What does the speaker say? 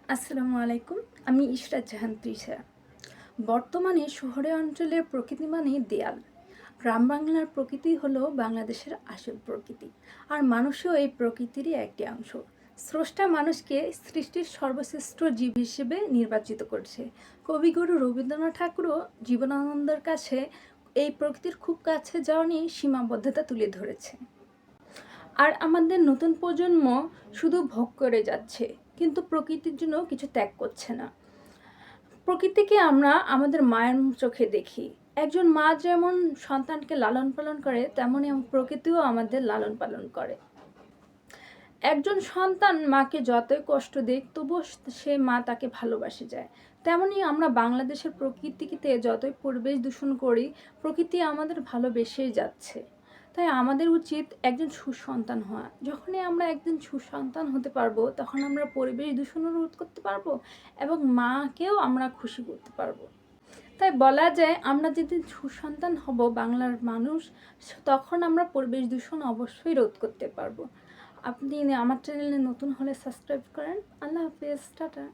আসসালামু আলাইকুম। আমি ইশরাত জাহান তৃষা। বর্তমানে শহরে অঞ্চলের প্রকৃতি মানেই দেয়াল। গ্রাম বাংলার প্রকৃতি হলো বাংলাদেশের আসল প্রকৃতি। আর মানুষও এই প্রকৃতিরই একটি অংশ। স্রষ্টা মানুষকে সৃষ্টির সর্বশ্রেষ্ঠ জীব হিসেবে নির্বাচিত করছে। কবিগুরু রবীন্দ্রনাথ ঠাকুরও জীবনানন্দের কাছে এই প্রকৃতির খুব কাছে যাওয়া নিয়ে সীমাবদ্ধতা তুলে ধরেছে। আর আমাদের নতুন প্রজন্ম শুধু ভোগ করে যাচ্ছে, কিন্তু প্রকৃতির জন্য কিছু ত্যাগ করছে না। প্রকৃতিকে আমরা আমাদের মায়ের চোখে দেখি। একজন মা যেমন সন্তানকে লালন পালন করে, তেমনই প্রকৃতিও আমাদের লালন পালন করে। একজন সন্তান মাকে যতই কষ্ট দিক, তবুও সে মা তাকে ভালোবাসে যায়। তেমনি আমরা বাংলাদেশের প্রকৃতিতে যতই পরিবেশ দূষণ করি, প্রকৃতি আমাদের ভালোবেসেই যাচ্ছে। তাই আমাদের উচিত একজন সুসন্তান হওয়া। যখনই আমরা একজন সুসন্তান হতে পারবো, তখন আমরা পরিবেশ দূষণও রোধ করতে পারবো এবং মাকেও আমরা খুশি করতে পারবো। তাই বলা যায়, আমরা যেদিন সুসন্তান হব বাংলার মানুষ, তখন আমরা পরিবেশ দূষণ অবশ্যই রোধ করতে পারবো। আপনি আমার চ্যানেলে নতুন হলে সাবস্ক্রাইব করেন। আল্লাহ হাফেজ, টাটা।